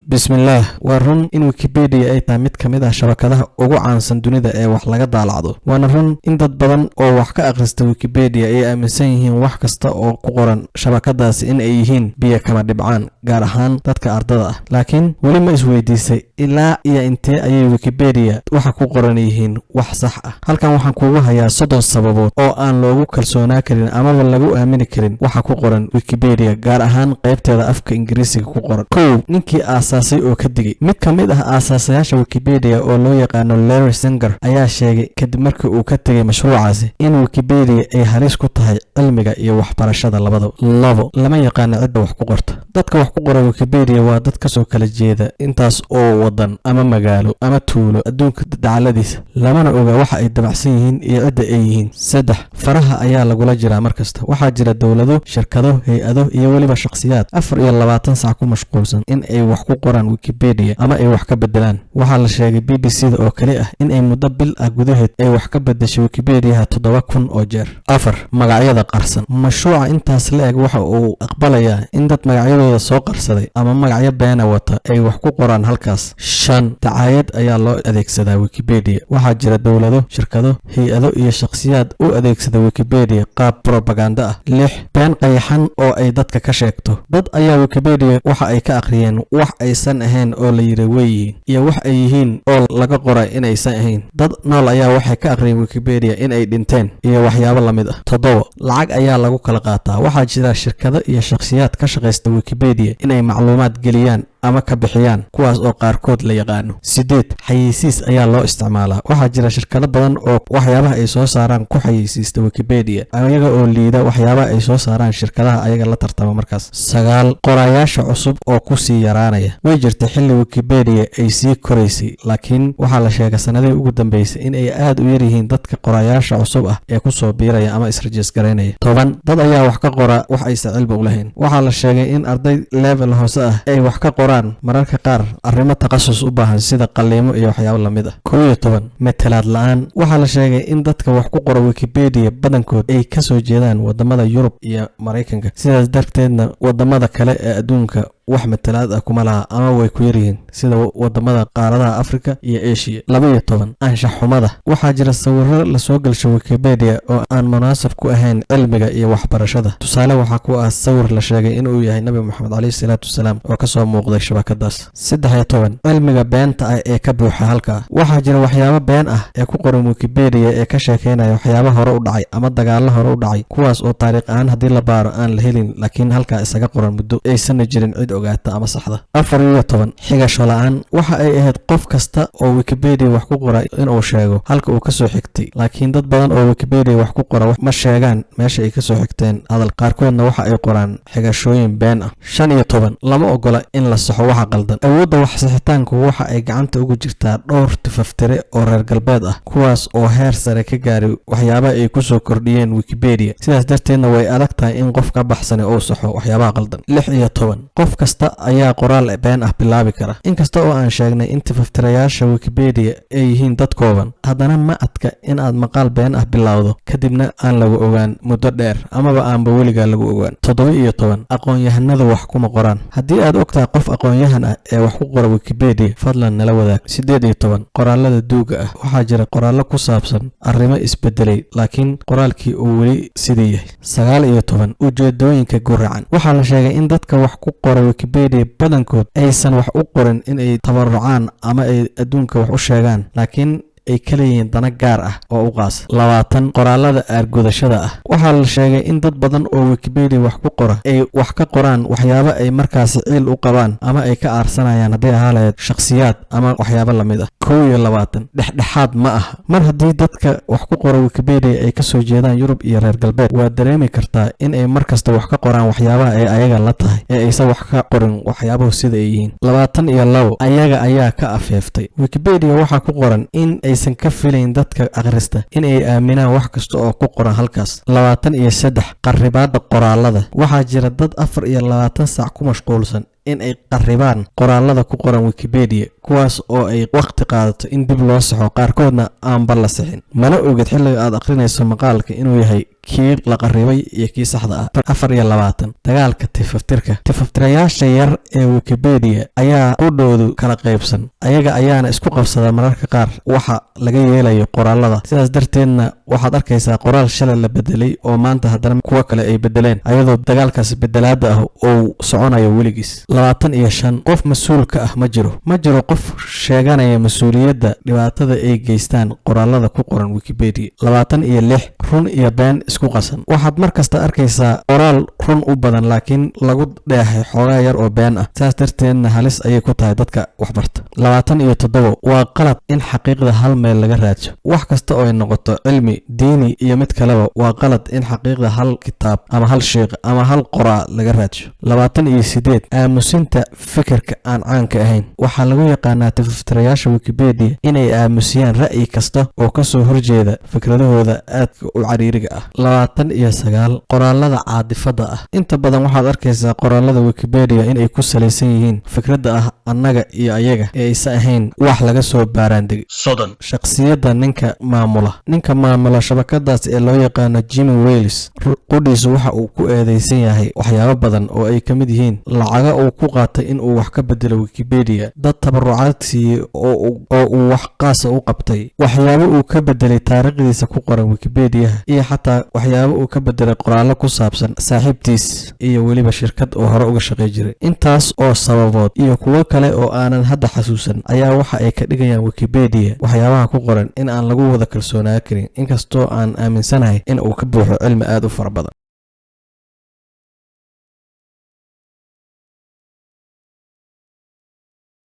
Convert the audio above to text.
bismillaah waa run in Wikipedia ay tahay mid kamid ah shabakadaha ugu caansan dunida ee wax laga daalacdo waana run in dad badan oo wax ka akhrista Wikipedia ay aaminsan yihiin wax kasta oo ku qoran shabakadaas in ay yihiin biyo kama dhibcaan gaar ahaan dadka ardada ah laakiin wali ma isweydiisay ilaa iyo intee ayay Wikipedia waxa ku qoran yihiin wax sax ah halkan waxaan kuugu hayaa 3 sababood oo aan loogu kalsoonaa karin ama lagu aamini karin waxa ku qoran Wikipedia gaar ahaan qaybteeda afka Ingiriisiga ku qoran ninkii aasaasay oo ka digay mid kamid ah aasaasayasha Wikipedia oo loo yaqaano Larry Sanger ayaa sheegay kadib markii uu ka tagay mashruucaasi in Wikipedia ay halis ku tahay cilmiga iyo waxbarashada labadaba lama yaqaan cidda wax ku qorta dadka wax ku qora Wikipedia waa dad ka soo kala jeeda intaas oo wadan ama magaalo ama tuulo adduunka dacaladiisa lamana oga waxa ay dabacsan yihiin iyo cidda ay yihiin 3 faraha ayaa lagula jiraa markasta waxaa jira dawlado shirkado hay'ado iyo waliba shakhsiyaad 24 saac ku mashquulsan in ay wax ku qoraan Wikipedia ama ay wax ka bedelaan waxa la sheegay BBC-da oo kale ah in ay muddo bil ah gudaheed ay wax ka bedeshay Wikipedia 7,000 oo jeer 4 magacyada qarsan mashruuca intaas la eg waxa uu aqbalayaa in dad magacyadooda soo qarsaday ama magacyo been wata ay wax ku qoraan halkaas 5 tacaayad ayaa loo adeegsadaa Wikipedia waxa jira dawlado shirkado hay'ado iyo shakhsiyaad u adeegsada Wikipedia qaab propaganda ah 6 been qayaxan oo ay dadka ka sheegto dad ayaa Wikipedia waxa ay ka akhriyeen wax aysan ahayn oo la yiri way iyo wax ay yihiin oo laga qoray in aysan ahayn dad nool ayaa waxay ka akhriyeen Wikipedia in ay dhinteen iyo waxyaabo la mid ah 7 lacag ayaa lagu kala qaataa waxa jira shirkado iyo shakhsiyaad ka shaqeysta Wikipedia in ay macluumaad geliyaan ama ka bixiyaan kuwaas oo qaarkood la yaqaano 8 xayeysiis ayaa loo isticmaalaa waxa jira shirkado badan oo waxyaabaha ay soo saaraan ku xayeysiista Wikipedia ayaga oo liida waxyaabaha ay soo saaraan shirkadaha ayaga la tartama markaas 9 qorayaasha cusub oo ku sii yaraanaya way jirtay xilli Wikipedia ay sii koraysay laakiin waxa la sheegay sanadihii ugu dambeysay in ay aad u yar yihiin dadka qorayaasha cusub ah ee ku soo biiraya ama is-register gareynaya 10 dad ayaa wax ka qora wax ay cilmi u lahayn waxa la sheegay in arday level hoose ah ay wax ka mararka qaar arrimo takhasus u baahan sida qaliimo iyo waxyaabo la mid ah 11 metelaad la'aan waxa la sheegay in dadka wax ku qora Wikipedia badankood ay ka soo jeedaan wadamada Yurub iyo Mareykanka sidaas darteedna wadamada kale ee adduunka wax metelaad ah kuma laha ama way ku yaryihiin sida wadamada qaaradaha Afrika iyo Asia 12 anshax xumada waxa jira sawirro la soo galsho Wikipedia oo aan munaasab ku ahayn cilmiga iyo waxbarashada tusaale waxa ku ah sawir la sheegay in uu yahay Nabi Muhammad alayhi salaatu wasalaam oo ka soo muuqday shabakadaas 13 cilmiga beenta ah ee ka buuxa halka waxa jira waxyaabo been ah ee ku qoran Wikipedia ee ka sheekeynaya waxyaabo hore u dhacay ama dagaalo hore u dhacay kuwaas oo taariikh ahaan hadii la baaro aan la helin laakiin halka isaga qoran muddo aysan jirin cid ogaata ama saxda 14 xigasho la'aan waxa ay ahayd qof kasta oo Wikipedia wax ku qoray inuu sheego halka uu ka soo xigtay laakiin dad badan oo Wikipedia wax ku qora ma sheegaan meesha ay ka soo xigteen hadal qaarkoodna waxa ay qoraan xigashooyin been ah 15 lama ogola in la saxo waxa qaldan awoodda wax saxitaanku waxa ay gacanta ugu jirtaa dhowr tifaftire oo reer galbeed ah kuwaas oo heer sare ka gaaray waxyaabaha ay ku soo kordhiyeen Wikipedia sidaas darteedna way adag tahay in qof ka baxsan oo saxo waxyaabaha qaldan 16 qof kasta ayaa qoraal been ah bilaabi kara inkasta oo aan sheegnay in tifaftirayaasha Wikipedia ay yihiin dad kooban haddana ma adka in aad maqaal been ah bilowdo kadibna aan lagu ogaan muddo dheer amaba aanba weligaa lagu ogaan 17 aqoon-yahanada wax kuma qoraan haddii aad ogtahay qof aqoon-yahan ah ee wax ku qora Wikipedia fadlan nala wadaag 18 qoraalada duuga ah waxa jira qoraallo ku saabsan arrimo isbedelay laakiin qoraalkii uu weli sidii yahay 19 ujeedooyinka guracan waxa la sheegay in dadka wax ku qora Wikipedia badankood aysan wax u qorin in ay tabarucaan ama ay adduunka wax u sheegaan laakiin ay kala yihiin dana gaar ah oo u qaas 20 qoraalada aargudashada ah waxa la sheegay in dad badan oo Wikipedia wax ku qora ay wax ka qoraan waxyaabo ay markaas ciil u qabaan ama ay ka aarsanayaan haddii ahaleed shakhsiyaad ama waxyaabo la mid ah 22 dhexdhexaad ma aha mar haddii dadka wax ku qora Wikipedia ay ka soo jeedaan Yurub iyo reer galbeed waa dareemi kartaa in ay markasta wax ka qoraan waxyaabaha ay ayaga la tahay ee aysan wax ka qorin waxyaabaha sida ay yihiin 22 ayaga ayaa ka afeeftay Wikipedia waxa ku qoran in aysan ka filayn dadka akhrista in ay aaminaan wax kasta oo ku qoran halkaas 23 qarribaada qoraalada waxa jira dad 24 saac ku mashquulsan in ay qarribaan qoraalada ku qoran Wikipedia kuwaas oo ay waqti qaadato in dib loo saxo qaarkoodna aanba la sixin. Mana ogid xilliga aad akhrinayso maqaalka inuu yahay kii la qarribay iyo kii saxda ah. 24 dagaalka tifaftirka. Tifaftirayaasha yar ee Wikipedia ayaa qudhoodu kala qaybsan, ayaga ayaana isku qabsada mararka qaar waxa laga yeelayo qoraalada. Sidaas darteedna waxaad arkaysaa qoraal shalay la bedelay oo maanta haddana kuwa kale ay bedeleen, ayadoo dagaalkaas bedelaada ah oo soconayo weligiis. 25 qof mas'uulka ah ma jiro qof sheeganaya mas'uuliyadda dhibaatada ay geystaan qoraalada ku qoran Wikipedia. 26 run iyo been isku qasan. Waxaad markasta arkaysaa qoraal run u badan laakiin lagu dheehay xoogaa yar oo been ah. Sidaas darteedna halis ayay ku tahay dadka waxbarta. 27 waa qalad in xaqiiqda hal meel laga raadsho. Wax kasta oo ay noqoto cilmi, diini iyo mid kaleba waa qalad in xaqiiqda hal kitaab ama hal sheekh ama hal qoraa laga raadsho. 28 aamusinta fikirka aan caanka ahayn. Waxaa lagu yaqaanaa tifaftirayaasha Wikipedia inay aamusiyaan ra'yi kasta oo ka soo horjeeda fikradahooda aadka u cariiriga ah. 29 qoraalada caadifada ah. Inta badan waxaad arkaysaa qoraalada Wikipedia inay ku salaysan yihiin fikradda ah annaga iyo ayaga ee aysan ahayn wax laga soo baaraandegay. Shakhsiyadda ninka maamula shabakadaas ee loo yaqaano Jimmy Wales qudhiisu waxa uu ku eedeysan yahay waxyaabo badan oo ay ka mid yihiin lacaga uu ku qaatay in uu wax ka bedelo Wikipedia, dad tabarucaad siiyey oo uu wax qaasa u qabtay, waxyaabo uu ka bedelay taariikhdiisa ku qoran Wikipedia, iyo xataa waxyaabo uu ka bedelay qoraallo ku saabsan saaxiibtiis iyo weliba shirkad oo hore uga shaqay jiray. Intaas oo sababood iyo kuwo kale oo aanan hadda xasuusan ayaa waxa ay ka dhigayaan Wikipedia waxyaabaha ku qoran in aan lagu wada kalsoonaan karin, inkastoo aan aaminsanahay in uu ka buuxo cilmi aad u fara badan.